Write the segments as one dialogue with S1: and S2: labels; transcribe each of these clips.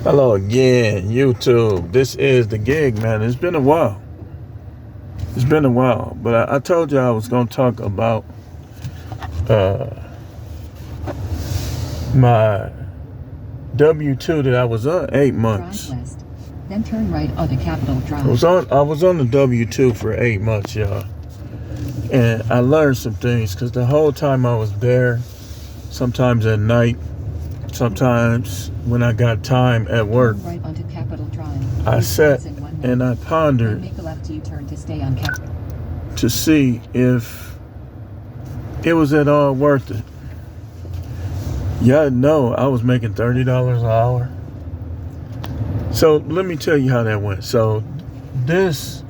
S1: Hello again, YouTube. This is the gig, man. It's been a while. But I told you I was going to talk about my W-2 that I was on 8 months.
S2: Drive west, then turn right onto Capitol Drive.
S1: I was on the W-2 for 8 months, y'all. And I learned some things because the whole time I was there, sometimes at night, sometimes when I got time at work,
S2: right onto Capitol Drive.
S1: I sat and I pondered
S2: Make a left U-turn to stay on Capitol.
S1: to see if it was at all worth it. Y'all know I was making $30 an hour. So let me tell you how that went. So this,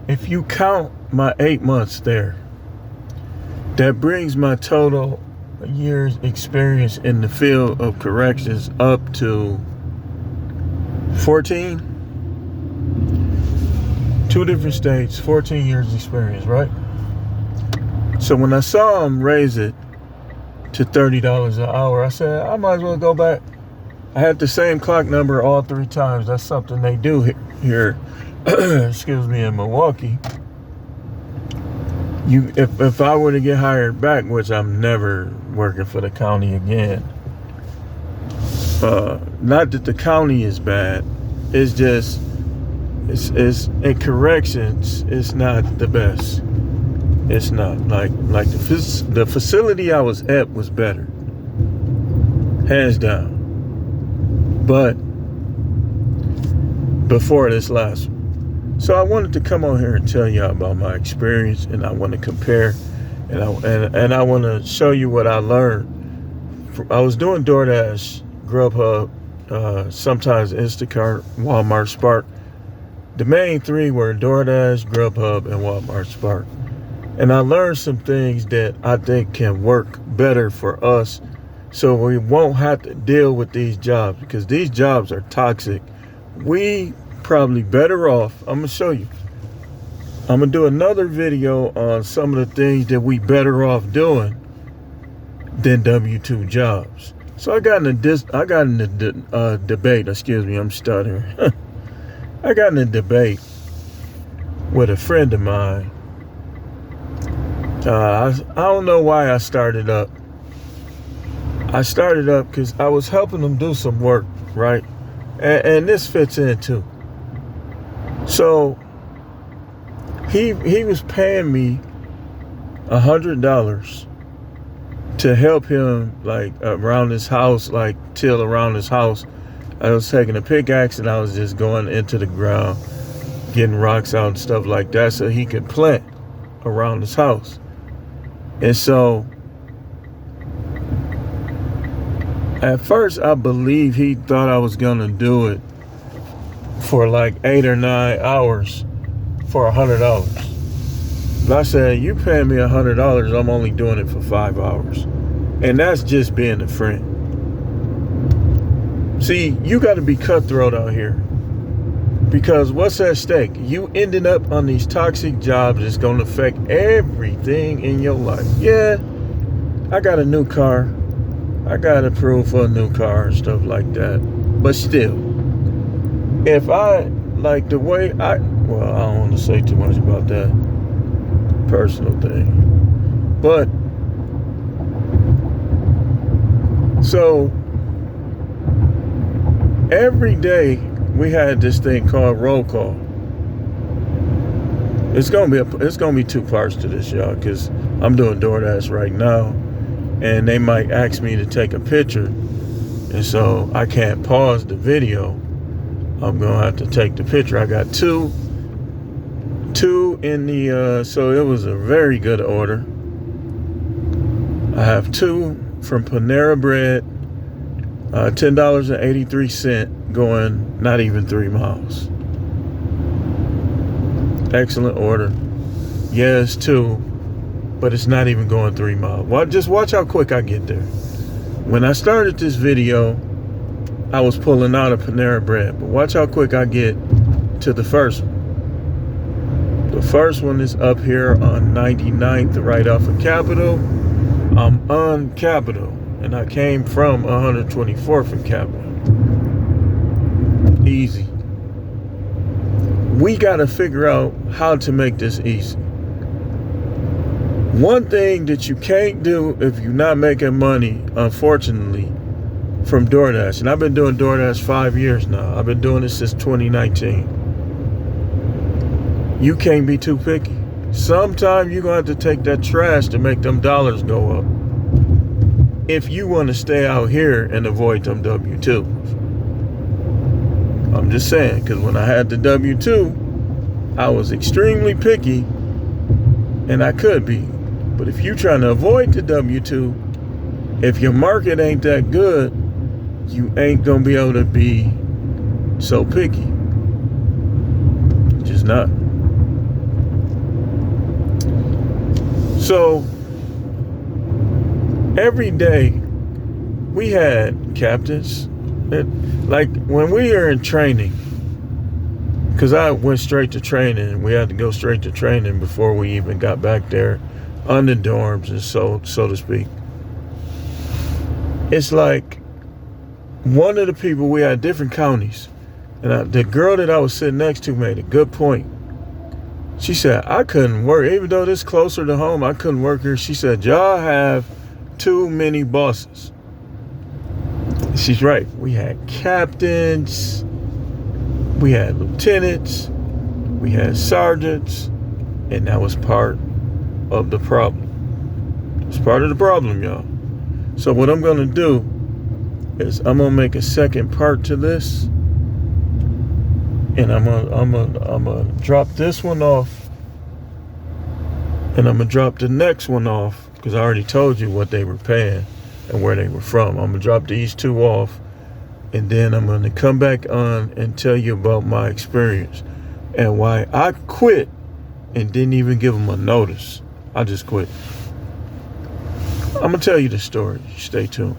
S1: if you count my 8 months there, that brings my total years experience in the field of corrections up to 14. 2 different states, 14 years experience, right? So when I saw them raise it to $30 an hour, I said, I might as well go back. I had the same clock number all 3 times. That's something they do here excuse me, in Milwaukee. If I were to get hired back, which I'm never working for the county again, not that the county is bad, it's just it's in corrections, it's not the best. It's not like the facility I was at was better, hands down. But before this last one. So I wanted to come on here and tell y'all about my experience, and I want to compare, and I want to show you what I learned. I was doing DoorDash, Grubhub, sometimes Instacart, Walmart, Spark. The main 3 were DoorDash, Grubhub, and Walmart, Spark. And I learned some things that I think can work better for us, so we won't have to deal with these jobs, because these jobs are toxic. We probably better off. I'm gonna show you. I'm gonna do another video on some of the things that we better off doing than W-2 jobs. So I got in a debate. Excuse me, I'm stuttering. I got in a debate with a friend of mine. I don't know why I started up. I started up because I was helping him do some work, right? And this fits in too. So he was paying me $100 to help him, like, around his house, like till around his house. I was taking a pickaxe and I was just going into the ground, getting rocks out and stuff like that, so he could plant around his house. And so at first I believe he thought I was gonna do it for like 8 or 9 hours for $100. But I said, you paying me $100, I'm only doing it for 5 hours. And that's just being a friend. See, you got to be cutthroat out here, because what's at stake? You ending up on these toxic jobs that's going to affect everything in your life. Yeah, I got a new car. I got approved for a new car and stuff like that. But still, if I, like the way I don't want to say too much about that personal thing. But, so, every day we had this thing called roll call. It's gonna be 2 parts to this, y'all, because I'm doing DoorDash right now, and they might ask me to take a picture, and so I can't pause the video. I'm gonna have to take the picture. I got two in the so it was a very good order. I have 2 from Panera Bread, $10.83, going not even 3 miles. Excellent order. Yeah, it's 2, but it's not even going 3 miles. Well, just watch how quick I get there. When I started this video, I was pulling out a Panera Bread, but watch how quick I get to the first one. The first one is up here on 99th, right off of Capitol. I'm on Capitol, and I came from 124th and Capitol. easy. We got to figure out how to make this easy. One thing that you can't do if you're not making money, unfortunately, from DoorDash, and I've been doing DoorDash 5 years now. I've been doing it since 2019. You can't be too picky. Sometimes you're going to have to take that trash to make them dollars go up. If you want to stay out here and avoid them W-2s. I'm just saying, because when I had the W-2, I was extremely picky, and I could be. But if you're trying to avoid the W-2, if your market ain't that good, you ain't going to be able to be so picky. Just not. So, every day, we had captains. Like, when we were in training, because I went straight to training, and we had to go straight to training before we even got back there on the dorms, and so to speak. It's like one of the people, we had different counties, and the girl that I was sitting next to made a good point. She said, I couldn't work, even though this closer to home, I couldn't work here. She said, y'all have too many bosses. She's right. We had captains, we had lieutenants, we had sergeants, and that was part of the problem. It's part of the problem, y'all. So what I'm going to do is I'm going to make a second part to this, and I'm gonna drop this one off, and I'm gonna drop the next one off, because I already told you what they were paying and where they were from. I'm gonna drop these two off, and then I'm gonna come back on and tell you about my experience and why I quit and didn't even give them a notice. I just quit. I'm gonna tell you the story. Stay tuned.